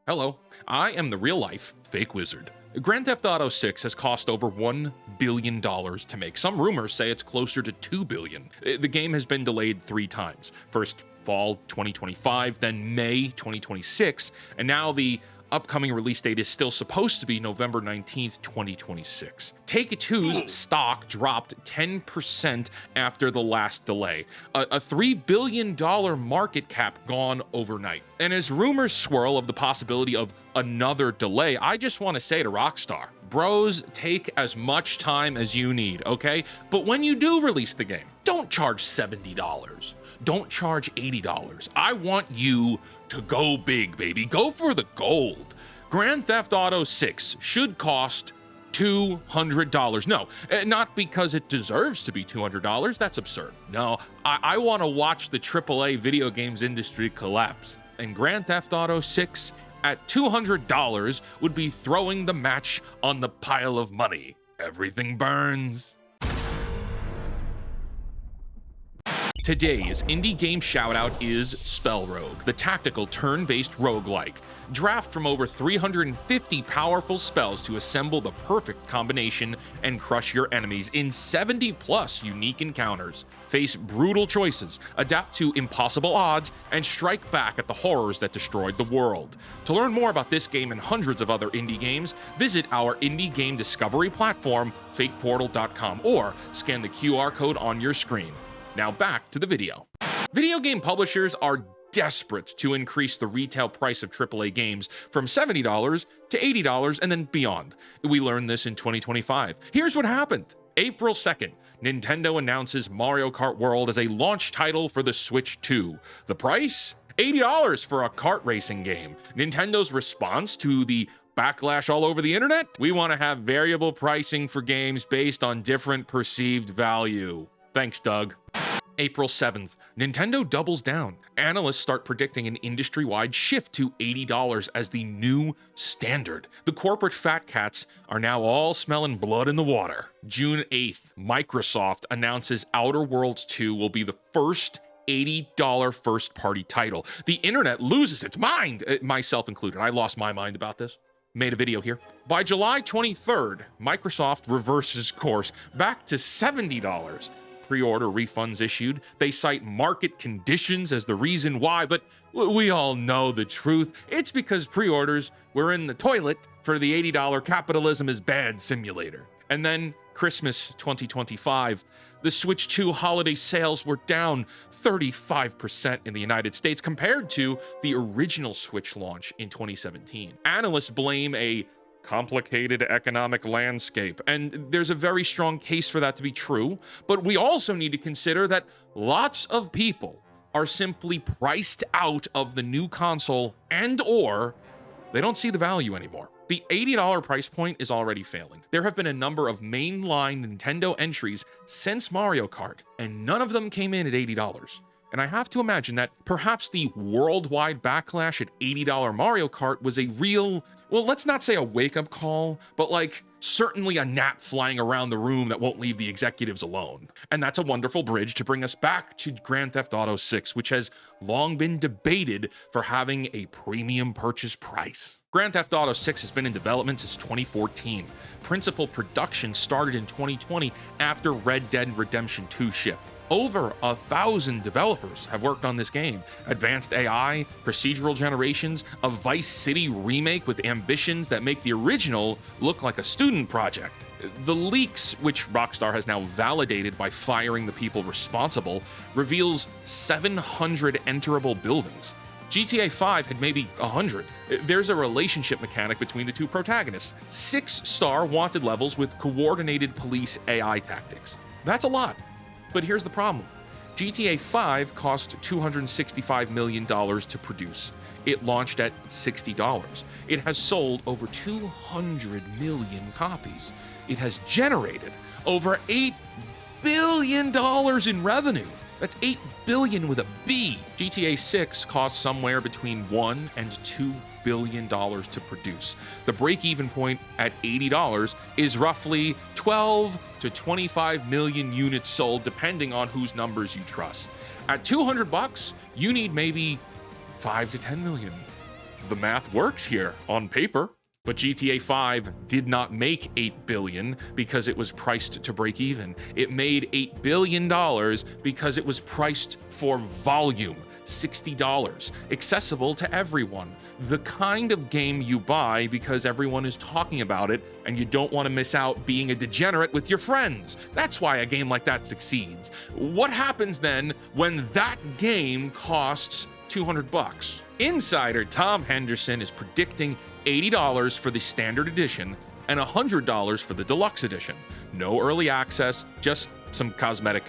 Hello, I am the real-life fake wizard. Grand Theft Auto 6 has cost over $1 billion to make. Some rumors say it's closer to $2 billion. The game has been delayed 3 times. First fall 2025, then May 2026, and now the upcoming release date is still supposed to be November 19th, 2026. Take-Two's stock dropped 10% after the last delay. A $3 billion market cap gone overnight. And as rumors swirl of the possibility of another delay, I just want to say to Rockstar, bros, take as much time as you need, okay? But when you do release the game, don't charge $70. Don't charge $80. I want you to go big, baby. Go for the gold. Grand Theft Auto 6 should cost $200. No, not because it deserves to be $200. That's absurd. No, I want to watch the AAA video games industry collapse. And Grand Theft Auto 6 at $200 would be throwing the match on the pile of money. Everything burns. Today's indie game shoutout is Spell Rogue, the tactical turn-based roguelike. Draft from over 350 powerful spells to assemble the perfect combination and crush your enemies in 70+ unique encounters. Face brutal choices, adapt to impossible odds, and strike back at the horrors that destroyed the world. To learn more about this game and hundreds of other indie games, visit our indie game discovery platform, fakeportal.com, or scan the QR code on your screen. Now back to the video. Video game publishers are desperate to increase the retail price of AAA games from $70 to $80 and then beyond. We learned this in 2025. Here's what happened. April 2nd, Nintendo announces Mario Kart World as a launch title for the Switch 2. The price? $80 for a kart racing game. Nintendo's response to the backlash all over the internet? We want to have variable pricing for games based on different perceived value. Thanks, Doug. April 7th, Nintendo doubles down. Analysts start predicting an industry-wide shift to $80 as the new standard. The corporate fat cats are now all smelling blood in the water. June 8th, Microsoft announces Outer Worlds 2 will be the first $80 first-party title. The internet loses its mind, myself included. I lost my mind about this. Made a video here. By July 23rd, Microsoft reverses course back to $70. Pre-order refunds issued. They cite market conditions as the reason why, but we all know the truth. It's because pre-orders were in the toilet for the $80 capitalism is bad simulator. And then Christmas 2025, the Switch 2 holiday sales were down 35% in the United States compared to the original Switch launch in 2017. Analysts blame a complicated economic landscape, and there's a very strong case for that to be true, but we also need to consider that lots of people are simply priced out of the new console and/or they don't see the value anymore. The $80 price point is already failing. There have been a number of mainline Nintendo entries since Mario Kart, and none of them came in at $80. And I have to imagine that perhaps the worldwide backlash at $80 Mario Kart was a real, well, let's not say a wake-up call, but like certainly a gnat flying around the room that won't leave the executives alone. And that's a wonderful bridge to bring us back to Grand Theft Auto 6, which has long been debated for having a premium purchase price. Grand Theft Auto 6 has been in development since 2014. Principal production started in 2020 after Red Dead Redemption 2 shipped. Over 1,000 developers have worked on this game. Advanced AI, procedural generations, a Vice City remake with ambitions that make the original look like a student project. The leaks, which Rockstar has now validated by firing the people responsible, reveals 700 enterable buildings. GTA 5 had maybe 100. There's a relationship mechanic between the two protagonists. 6-star wanted levels with coordinated police AI tactics. That's a lot. But here's the problem. GTA 5 cost $265 million to produce. It launched at $60. It has sold over 200 million copies. It has generated over $8 billion in revenue. That's $8 billion with a B. GTA 6 cost somewhere between $1 and $2 billion to produce. The break-even point at $80 is roughly 12 to 25 million units sold, depending on whose numbers you trust. At $200, you need maybe 5 to 10 million The math works here on paper. But GTA 5 did not make $8 billion because it was priced to break even. It made $8 billion because it was priced for volume. $60, accessible to everyone. The kind of game you buy because everyone is talking about it and you don't want to miss out being a degenerate with your friends. That's why a game like that succeeds. What happens then when that game costs $200? Insider Tom Henderson is predicting $80 for the standard edition and $100 for the deluxe edition. No early access, just some cosmetic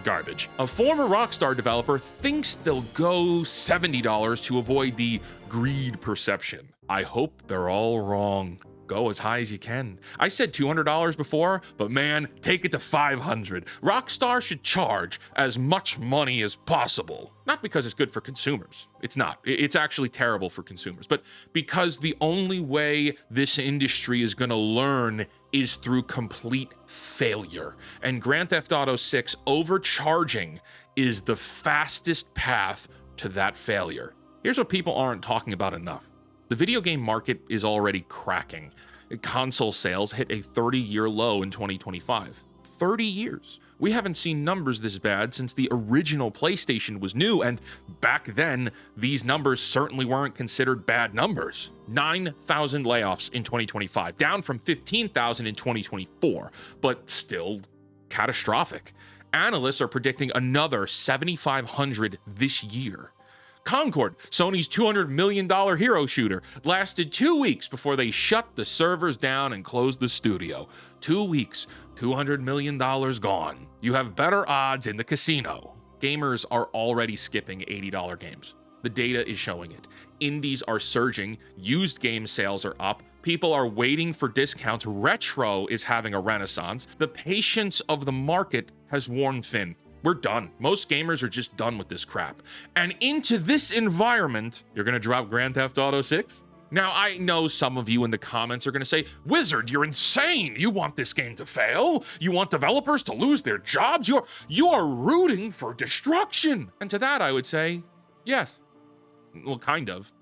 garbage. A former Rockstar developer thinks they'll go $70 to avoid the greed perception. I hope they're all wrong. Go as high as you can. I said $200 before, but man, take it to $500. Rockstar should charge as much money as possible. Not because it's good for consumers. It's not. It's actually terrible for consumers. But because the only way this industry is going to learn is through complete failure. And Grand Theft Auto 6 overcharging is the fastest path to that failure. Here's what people aren't talking about enough. The video game market is already cracking. Console sales hit a 30-year low in 2025. 30 years. We haven't seen numbers this bad since the original PlayStation was new, and back then, these numbers certainly weren't considered bad numbers. 9,000 layoffs in 2025, down from 15,000 in 2024, but still catastrophic. Analysts are predicting another 7,500 this year. Concord, Sony's $200 million hero shooter, lasted 2 weeks before they shut the servers down and closed the studio. 2 weeks, $200 million gone. You have better odds in the casino. Gamers are already skipping $80 games. The data is showing it. Indies are surging, used game sales are up, people are waiting for discounts, retro is having a renaissance. The patience of the market has worn thin. We're done. Most gamers are just done with this crap. And into this environment, you're gonna drop Grand Theft Auto 6? Now, I know some of you in the comments are gonna say, Wizard, you're insane. You want this game to fail? You want developers to lose their jobs? You are rooting for destruction. And to that, I would say, yes. Well, kind of.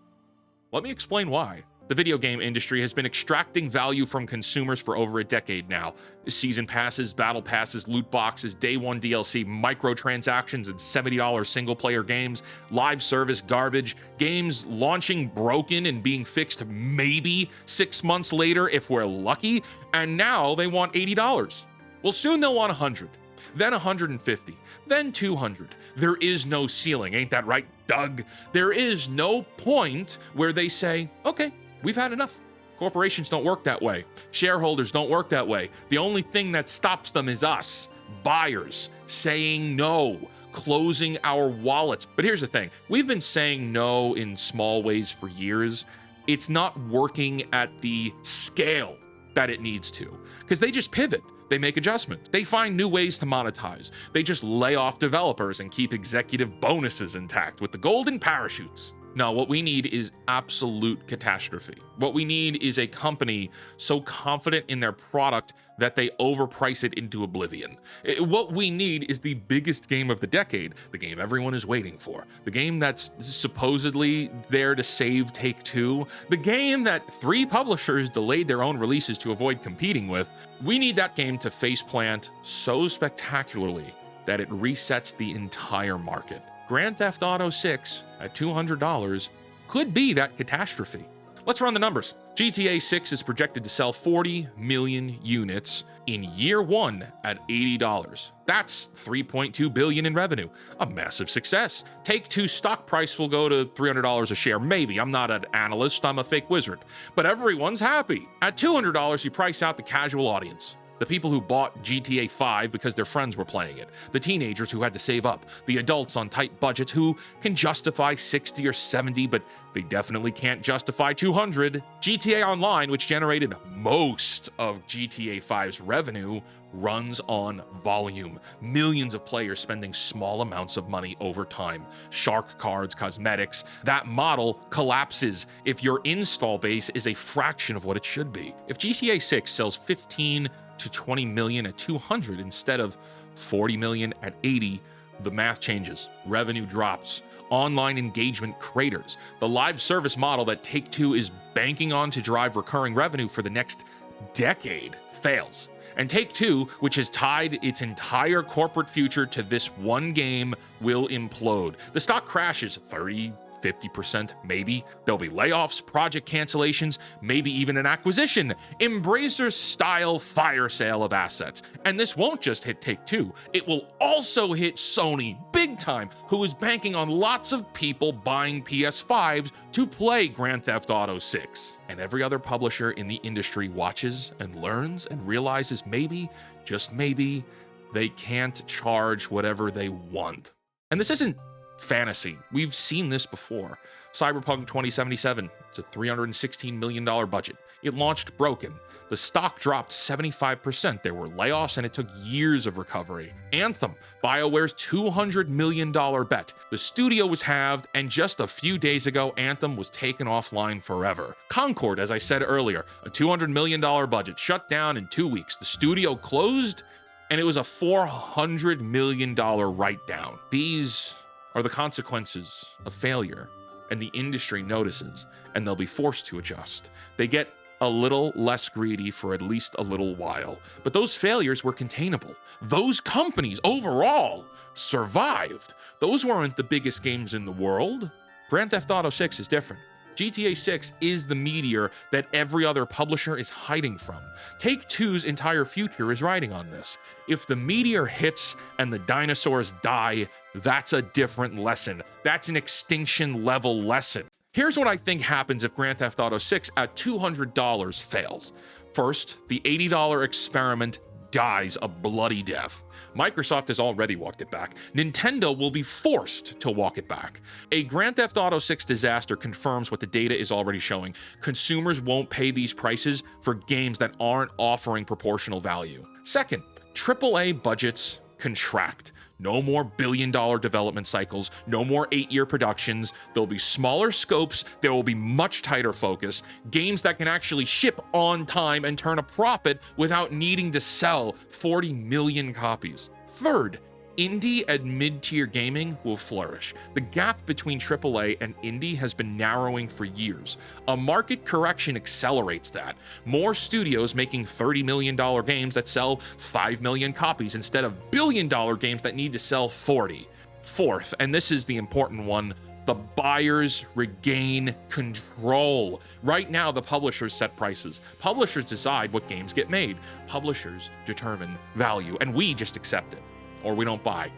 Let me explain why. The video game industry has been extracting value from consumers for over a decade now. Season passes, battle passes, loot boxes, day one DLC, microtransactions, and $70 single-player games, live service garbage, games launching broken and being fixed maybe 6 months later if we're lucky, and now they want $80. Well, soon they'll want $100, then $150, then $200. There is no ceiling, ain't that right, Doug? There is no point where they say, okay, we've had enough. Corporations don't work that way. Shareholders don't work that way. The only thing that stops them is us, buyers, saying no, closing our wallets. But here's the thing. We've been saying no in small ways for years. It's not working at the scale that it needs to, because they just pivot. They make adjustments. They find new ways to monetize. They just lay off developers and keep executive bonuses intact with the golden parachutes. No, what we need is absolute catastrophe. What we need is a company so confident in their product that they overprice it into oblivion. What we need is the biggest game of the decade, the game everyone is waiting for, the game that's supposedly there to save Take-Two, the game that 3 publishers delayed their own releases to avoid competing with. We need that game to faceplant so spectacularly that it resets the entire market. Grand Theft Auto 6 at $200 could be that catastrophe. Let's run the numbers. GTA 6 is projected to sell 40 million units in year one at $80. That's $3.2 billion in revenue, a massive success. Take-Two stock price will go to $300 a share, maybe. I'm not an analyst, I'm a fake wizard. But everyone's happy. At $200, you price out the casual audience. The people who bought GTA 5 because their friends were playing it, the teenagers who had to save up, the adults on tight budgets who can justify 60 or 70, but they definitely can't justify 200. GTA Online, which generated most of GTA 5's revenue, runs on volume. Millions of players spending small amounts of money over time. Shark cards, cosmetics. That model collapses if your install base is a fraction of what it should be. If GTA 6 sells 15 to 20 million at 200 instead of 40 million at 80, the math changes. Revenue drops. online engagement craters. The live service model that Take-Two is banking on to drive recurring revenue for the next decade fails. And Take-Two, which has tied its entire corporate future to this one game, will implode. The stock crashes 30–50%, maybe. There'll be layoffs, project cancellations, maybe even an acquisition. Embracer-style fire sale of assets. And this won't just hit Take-Two, it will also hit Sony big time, who is banking on lots of people buying PS5s to play Grand Theft Auto 6. And every other publisher in the industry watches and learns and realizes maybe, just maybe, they can't charge whatever they want. And this isn't fantasy. We've seen this before. Cyberpunk 2077, it's a $316 million budget. It launched broken. The stock dropped 75%. There were layoffs and it took years of recovery. Anthem, BioWare's $200 million bet. The studio was halved, and just a few days ago, Anthem was taken offline forever. Concord, as I said earlier, a $200 million budget, shut down in 2 weeks. The studio closed, and it was a $400 million write-down. These are the consequences of failure, and the industry notices, and they'll be forced to adjust. They get a little less greedy for at least a little while, but those failures were containable. Those companies overall survived. Those weren't the biggest games in the world. Grand Theft Auto 6 is different. GTA 6 is the meteor that every other publisher is hiding from. Take-Two's entire future is riding on this. If the meteor hits and the dinosaurs die, that's a different lesson. That's an extinction level lesson. Here's what I think happens if Grand Theft Auto 6 at $200 fails. First, the $80 experiment dies a bloody death. Microsoft has already walked it back. Nintendo will be forced to walk it back. A Grand Theft Auto 6 disaster confirms what the data is already showing. Consumers won't pay these prices for games that aren't offering proportional value. Second, AAA budgets contract. No more billion-dollar development cycles, no more 8-year productions. There'll be smaller scopes, there will be much tighter focus, games that can actually ship on time and turn a profit without needing to sell 40 million copies. Third, indie and mid-tier gaming will flourish. The gap between AAA and indie has been narrowing for years. A market correction accelerates that. More studios making $30 million games that sell 5 million copies instead of billion-dollar games that need to sell 40. Fourth, and this is the important one, the buyers regain control. Right now, the publishers set prices. Publishers decide what games get made. Publishers determine value, and we just accept it. Or we don't buy.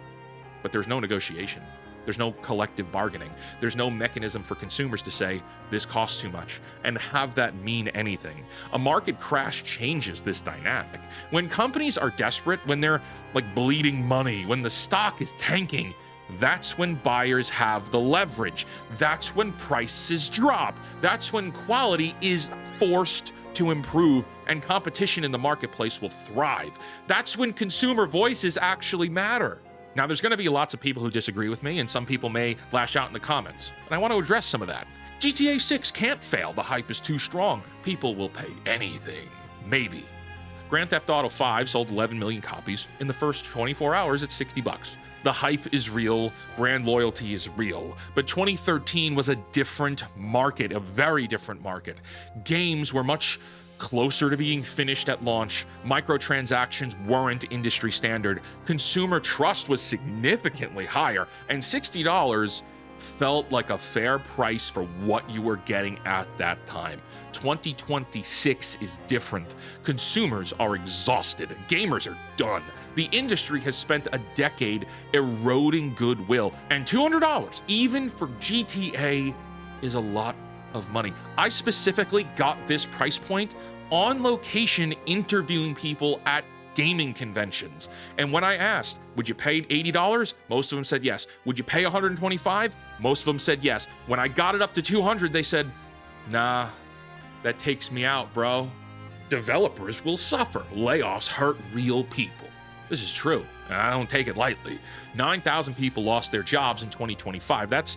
But there's no negotiation. There's no collective bargaining. There's no mechanism for consumers to say, this costs too much, and have that mean anything. A market crash changes this dynamic. When companies are desperate, when they're like bleeding money, when the stock is tanking, that's when buyers have the leverage. That's when prices drop. That's when quality is forced to improve and competition in the marketplace will thrive. That's when consumer voices actually matter. Now, there's going to be lots of people who disagree with me, and some people may lash out in the comments, and I want to address some of that. GTA 6 can't fail. The hype is too strong. People will pay anything. Maybe. Grand Theft Auto 5 sold 11 million copies. In the first 24 hours, it's $60. The hype is real, brand loyalty is real, but 2013 was a different market, a very different market. Games were much closer to being finished at launch, microtransactions weren't industry standard, consumer trust was significantly higher, and $60 felt like a fair price for what you were getting at that time. 2026 is different. Consumers are exhausted. Gamers are done. The industry has spent a decade eroding goodwill, and $200, even for GTA, is a lot of money. I specifically got this price point on location interviewing people at gaming conventions. And when I asked, would you pay $80? Most of them said yes. Would you pay $125? Most of them said yes. When I got it up to $200, they said, nah, that takes me out, bro. Developers will suffer. Layoffs hurt real people. This is true. I don't take it lightly. 9,000 people lost their jobs in 2025. That's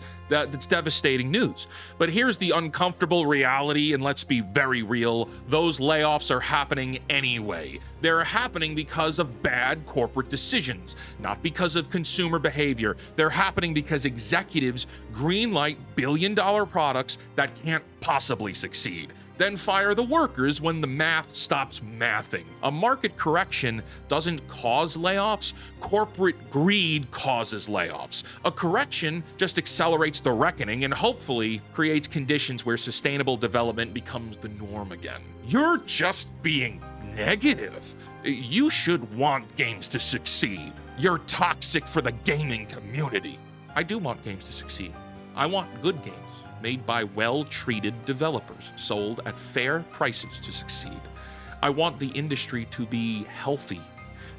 devastating news. But here's the uncomfortable reality, and let's be very real. Those layoffs are happening anyway. They're happening because of bad corporate decisions, not because of consumer behavior. They're happening because executives greenlight billion-dollar products that can't possibly succeed, then fire the workers when the math stops mathing. A market correction doesn't cause layoffs. Corporate greed causes layoffs. A correction just accelerates the reckoning and hopefully creates conditions where sustainable development becomes the norm again. You're just being negative. You should want games to succeed. You're toxic for the gaming community. I do want games to succeed. I want good games made by well-treated developers, sold at fair prices to succeed. I want the industry to be healthy,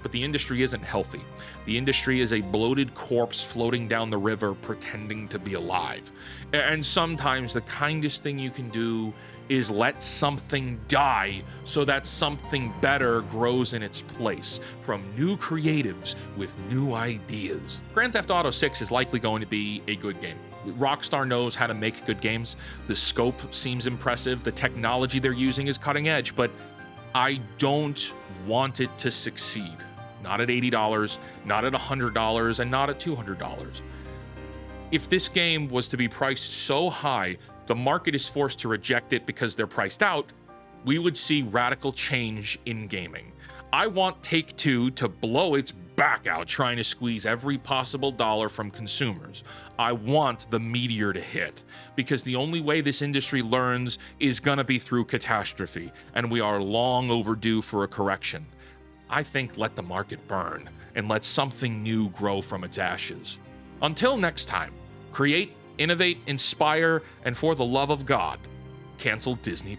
but the industry isn't healthy. The industry is a bloated corpse floating down the river pretending to be alive. And sometimes the kindest thing you can do is let something die so that something better grows in its place from new creatives with new ideas. Grand Theft Auto 6 is likely going to be a good game. Rockstar knows how to make good games. The scope seems impressive. The technology they're using is cutting edge, but I don't want it to succeed. Not at $80, not at $100, and not at $200. If this game was to be priced so high, the market is forced to reject it because they're priced out, we would see radical change in gaming. I want Take-Two to blow its back out trying to squeeze every possible dollar from consumers. I want the meteor to hit, because the only way this industry learns is gonna be through catastrophe, and we are long overdue for a correction. I think let the market burn and let something new grow from its ashes. Until next time, create, innovate, inspire, and for the love of God, cancel Disney+.